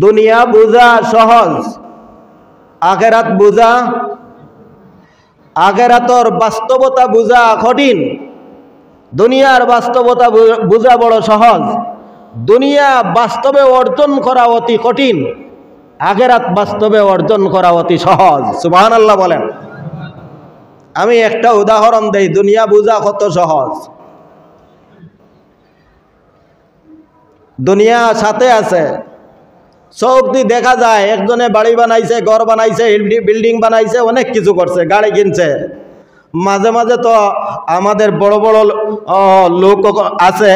দুনিয়া বুঝা সহজ, আখেরাত বুঝা, আখেরাতর বাস্তবতা বুঝা কঠিন। দুনিয়ার বাস্তবতা বুঝা বড় সহজ, দুনিয়া বাস্তবে অর্জন করা অতি কঠিন, আখেরাত বাস্তবে অর্জন করা অতি সহজ। সুবহানাল্লাহ বলেন। আমি একটা উদাহরণ দেই, দুনিয়া বুঝা কত সহজ। দুনিয়া সাথে আছে, চোখ দিয়ে দেখা যায়, একজনে বাড়ি বানাইছে, ঘর বানাইছে, বিল্ডিং বানাইছে, অনেক কিছু করছে, গাড়ি কিনছে। মাঝে মাঝে তো আমাদের বড় বড় লোক আছে,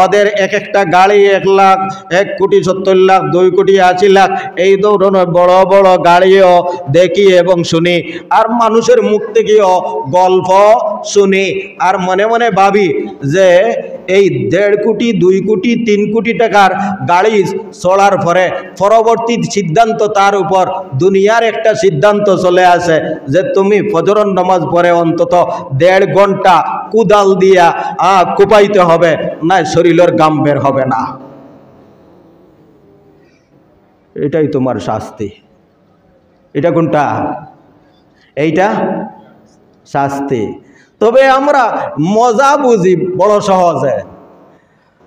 ওদের এক একটা গাড়ি 1 লাখ, 1,70,00,000 লাখ, 2,80,00,000 এই ধরনের বড় বড় গাড়িও দেখি এবং শুনি। আর মানুষের মুখ থেকেও গল্প শুনি, আর মনে মনে ভাবি যে এই 1.5 কোটি, 2 কোটি, 3 কোটি টাকার গাড়ি চলার পরে পরবর্তী সিদ্ধান্ত তার উপর দুনিয়ার একটা সিদ্ধান্ত চলে আসে যে তুমি ফজরের নামাজ পড়ে অন্তত 1.5 ঘন্টা কুদাল দিয়া কোপাইতে হবে, না শরীরের গাম বের হবে না। এটাই তোমার শাস্তি। এটা কোনটা? এইটা শাস্তি। তবে আমরা মজা বুঝি বড় সহজে।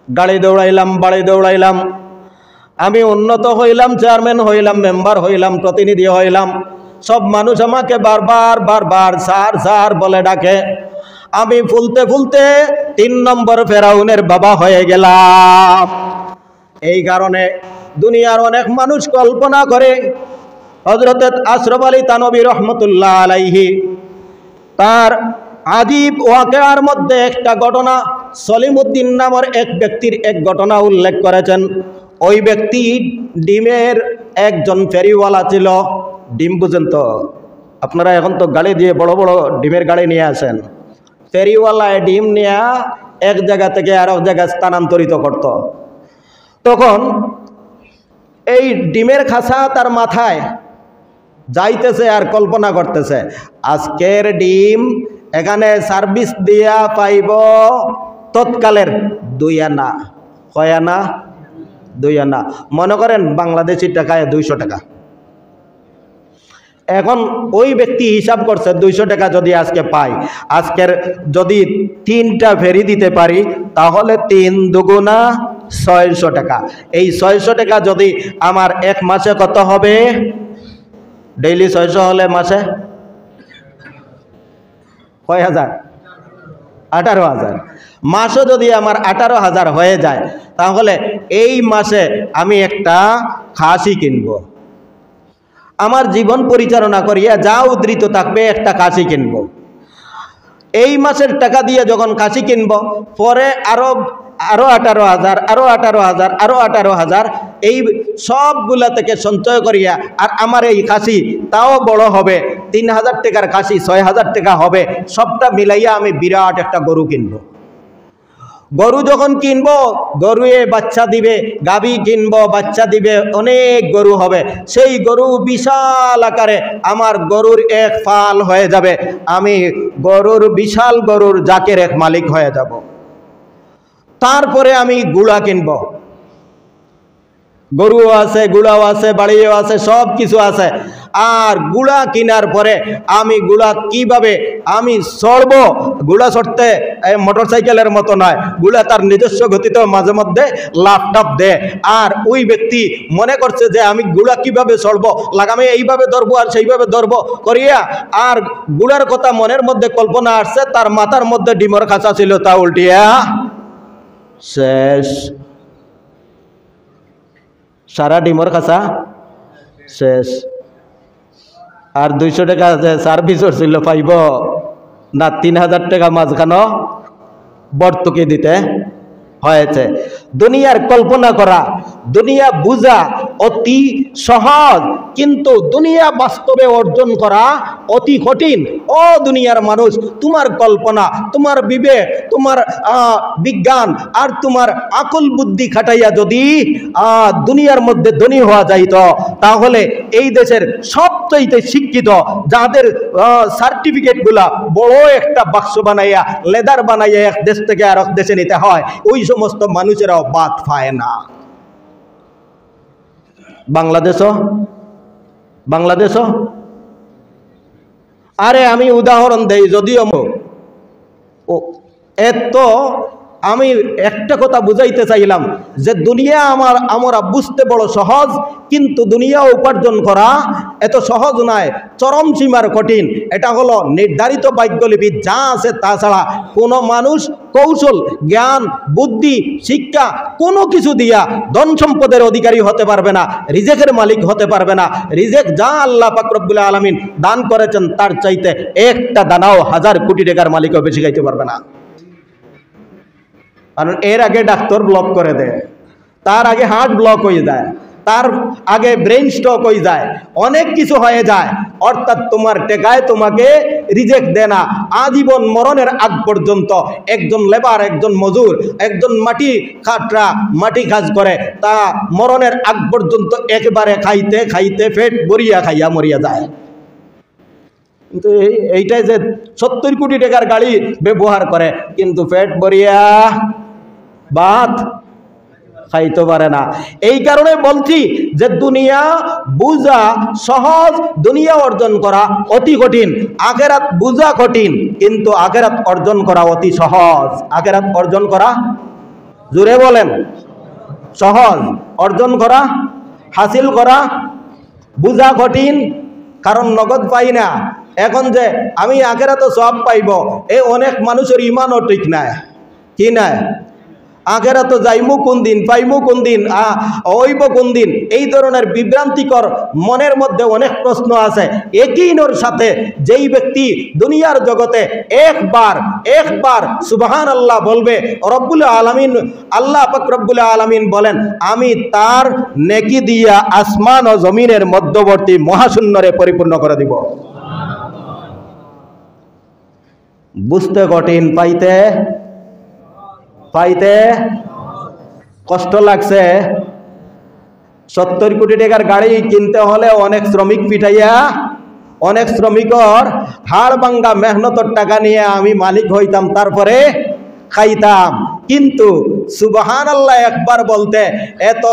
গাড়ি দৌড়াইলাম, বাড়ি দৌড়াইলাম, আমি উন্নত হইলাম, চেয়ারম্যান হইলাম, মেম্বার হইলাম, প্রতিনিধি হইলাম, সব মানুষ আমাকে বারবার বারবার স্যার স্যার বলে ডাকে। আমি ফুলতে ফুলতে 3 নম্বর ফেরাউনের বাবা হয়ে গেলাম। এই কারণে দুনিয়ার অনেক মানুষ কল্পনা করে, হযরত আশরাফ আলী থানভী রহমতুল্লাহ আলাইহি তার আজীব ওয়াকিয়ার মধ্যে একটা ঘটনা, সলিমউদ্দিন নামের এক ব্যক্তির এক ঘটনা উল্লেখ করেছেন। ওই ব্যক্তি ডিমের একজন ফেরিওয়ালা ছিল। ডিম বুঝেন তো আপনারা? এখন তো গাড়ি দিয়ে বড় বড় ডিমের গাড়ি নিয়ে আসেন। ফেরিওয়ালায় ডিম নিয়ে এক জায়গা থেকে আর এক জায়গায় স্থানান্তরিত করত। তখন এই ডিমের খাঁচা তার মাথায় যাইতেছে আর কল্পনা করতেছে, আজকের ডিম এখানে সার্ভিস দিয়া পাইব তৎকালের 2 আনা। কয় আনা? 2 আনা। মনে করেন বাংলাদেশি টাকায় 200 টাকা। এখন ওই ব্যক্তি হিসাব করছে 200 টাকা যদি আজকে পাই, আজকের যদি 3টা ফেরি দিতে পারি তাহলে 3 দুগুণা 600 টাকা। এই 600 টাকা যদি আমার এক মাসে কত হবে? ডেইলি 600 হলে মাসে কয় হাজার? 18,000। মাসে যদি আমার 18,000 হয়ে যায় তাহলে এই মাসে আমি একটা খাসি কিনবো। আমার জীবন পরিচালনা করিয়া যা উদ্ধৃত থাকবে একটা খাসি কিনবো। এই মাসের টাকা দিয়ে যখন খাসি কিনবো, পরে আরো 18,000, আরো 18,000, আরো 18,000, এই সবগুলা থেকে সঞ্চয় করিয়া আর আমার এই খাসি তাও বড় হবে, 3,000 টাকার খাসি 6,000 টাকা হবে। সবটা মিলাইয়া আমি বিরাট একটা গরু কিনবো। গরু যখন কিনবো, গরুয়ে বাচ্চা দিবে, গাভী কিনবো, বাচ্চা দিবে, অনেক গরু হবে। সেই গরু বিশাল আকারে আমার গরুর এক ফাল হয়ে যাবে। আমি গরুর বিশাল গরুর জাকের এক মালিক হয়ে যাব। তারপরে আমি গুড়া কিনবো। গরুও আছে, গুড়াও আছে, বাড়িও আছে, সব কিছু আছে। আর গুড়া কেনার পরে আমি গুড়া কিভাবে আমি চড়বো? গুড়া চড়তে মোটর সাইকেলের মতো নয়, গুড়া তার নিজস্ব গতিতে মাঝে মধ্যে লাফটাপ দেয়। আর ওই ব্যক্তি মনে করছে যে আমি গুড়া কিভাবে চড়বো, লাগামে এইভাবে ধরবো আর সেইভাবে ধরবো করিয়া, আর গুড়ার কথা মনের মধ্যে কল্পনা আসছে, তার মাথার মধ্যে ডিমের খাঁচা ছিল, তা উল্টিয়া শেষ। সারা ডিমের খাঁচা শেষ। আর 200 টাকা সার্ভিসর ছিল পাইব না, 3,000 টাকা মাঝখানো বর্তকে দিতে হয়েছে। দুনিয়ার কল্পনা করা, দুনিয়া বুঝা অতি সহজ, কিন্তু দুনিয়া বাস্তবে অর্জন করা অতি কঠিন। ও দুনিয়ার মানুষ, তোমার কল্পনা, তোমার বিবেক, তোমার বিজ্ঞান আর তোমার আকল বুদ্ধি খাটাইয়া যদি দুনিয়ার মধ্যে ধনী হওয়া যাইত, তাহলে এই দেশের সবচেয়ে শিক্ষিত যাদের সার্টিফিকেটগুলা বড় একটা বাক্স বানাইয়া, লেদার বানাইয়া এক দেশ থেকে আর এক দেশে নিতে হয়, ওই সমস্ত মানুষেরাও বাদ পায় না। বাংলাদেশও আরে আমি উদাহরণ দেই, যদিও এত আমি একটা কথা বুঝাইতে চাইলাম যে দুনিয়া আমরা বুঝতে বড় সহজ, কিন্তু দুনিয়া উপার্জন করা এত সহজ নয়, চরম সীমার কঠিন। এটা হলো নির্ধারিত ভাগ্যলিপি, যা আছে তাছাড়া কোনো মানুষ কৌশল, জ্ঞান, বুদ্ধি, শিক্ষা কোনো কিছু দিয়া ধন সম্পদের অধিকারী হতে পারবে না, রিজেকের মালিক হতে পারবে না। রিজেক যা আল্লাহ পাক রব্বুল আলামিন দান করেছেন তার চাইতে একটা দানাও 1000 কোটি টাকার মালিকও বেশি খাইতে পারবে না। কারণ এর আগে ডাক্তার ব্লক করে দেয়, তার আগে হার্ট ব্লক হয়ে যায়, তার আগে ব্রেন স্ট্রোক হয়ে যায়, অনেক কিছু হয়ে যায়। অর্থাৎ তোমার টেকায় তোমাকে রিজেক দেয় না। আজীবন মরণের আগ পর্যন্ত একজন লেবার, একজন মজুর, একজন মাটি কাটরা মাটি কাজ করে, তা মরণের আগ পর্যন্ত একবারে খাইতে খাইতে পেট ভরিয়া খাইয়া মরিয়া যায়। কিন্তু এইটাই যে 70 কোটি টাকার গাড়ি ব্যবহার করে, কিন্তু পেট ভরিয়া ভাত খাইতে পারে না। এই কারণে বলছি যে দুনিয়া বুঝা সহজ, দুনিয়া অর্জন করা অতি কঠিন। আখিরাত বুঝা কঠিন, কিন্তু আখিরাত অর্জন করা অতি সহজ। আখিরাত অর্জন করা, জোরে বলেন, সহজ। অর্জন করা, হাসিল করা বুঝা কঠিন, কারণ নগদ পাই না। এখন যে আমি আখিরাতে সওয়াব পাইব, এই অনেক মানুষের ইমানও ঠিক নাই, কি নাই? আখিরাতে যাইমু কোন দিন, পাইমু কোন দিন, হইব কোন দিন, এই ধরনের বিভ্রান্তিকর মনের মধ্যে অনেক প্রশ্ন আছে। একইনোর সাথে যেই ব্যক্তি দুনিয়ার জগতে একবার সুবহানাল্লাহ বলবে, রব্বুল আলামিন, আল্লাহ পাক রব্বুল আলামিন বলেন, আমি তার নেকি দিয়া আসমান ও জমিনের মধ্যবর্তী মহাশূন্যরে পরিপূর্ণ করে দিব। বুঝতে কঠিন, পাইতে কষ্ট লাগছে। 70 কোটি টাকার গাড়ি কিনতে হলে অনেক শ্রমিক পিটাইয়া, অনেক শ্রমিকর হাড় ভাঙ্গা মেহনতের টাকা নিয়ে আমি মালিক হইতাম, তারপরে খাইতাম। কিন্তু সুবহানাল্লাহ একবার বলতে এত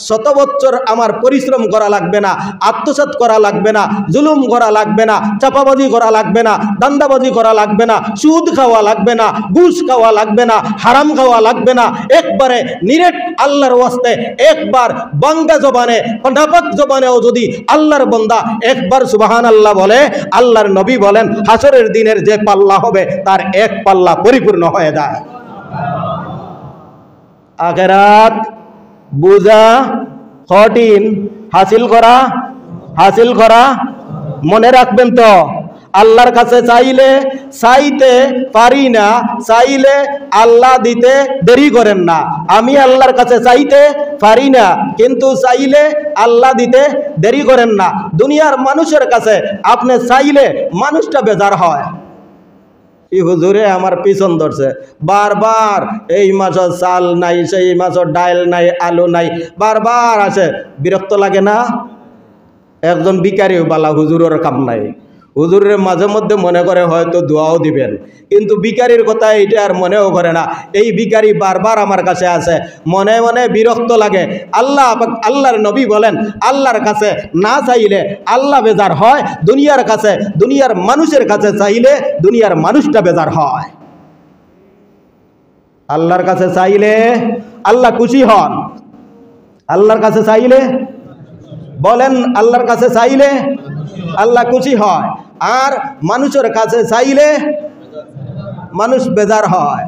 100 বছর আমার পরিশ্রম করা লাগবে না, আত্মসাৎ করা লাগবে না, জুলুম করা লাগবে না, চাপাবাজি করা লাগবে না, দান্দাবাজি করা লাগবে না, সুদ খাওয়া লাগবে না, ঘুষ খাওয়া লাগবে না, হারাম খাওয়া লাগবে না। একবারে নিরেট আল্লাহর ওয়াস্তে একবার বাংলা জবানে, নাপাক জবানেও যদি আল্লাহর বান্দা একবার সুবহানাল্লাহ বলে, আল্লাহর নবী বলেন হাসরের দিনের যে পাল্লা হবে তার এক পাল্লা পরিপূর্ণ হয়ে যায়। আখিরাত বুঝা কঠিন, হাসিল করা মনে রাখবেন তো। আল্লাহর কাছে চাইতে পারি না, চাইলে আল্লাহ দিতে দেরি করেন না। আমি আল্লাহর কাছে চাইতে পারি না, কিন্তু চাইলে আল্লাহ দিতে দেরি করেন না। দুনিয়ার মানুষের কাছে আপনি চাইলে মানুষটা বেজার হয়, এই হুজুরে আমার পিছন ধরছে বারবার, এই মাসের চাল নাই, সেই মাসের ডাইল নাই, আলু নাই, বারবার আসে, বিরক্ত লাগে না? একজন ভিখারিও বালা, হুজুরের কাম নাই। হুজুরের মাঝে মধ্যে মনে করে হয়তো দোয়াও দিবেন, কিন্তু ভিখারির কথা এইটা আর মনেও করে না। এই ভিখারি বারবার আমার কাছে আসে, মনে মনে বিরক্ত লাগে। আল্লাহর নবী বলেন, আল্লাহর কাছে না চাইলে আল্লাহ বেজার হয়, দুনিয়ার কাছে, দুনিয়ার মানুষের কাছে চাইলে দুনিয়ার মানুষটা বেজার হয়। আল্লাহর কাছে চাইলে আল্লাহ খুশি হন, আল্লাহর কাছে চাইলে বলেন, আল্লাহর কাছে চাইলে আল্লাহ খুশি হয়, আর মানুষের কাছে চাইলে মানুষ বেজার হয়।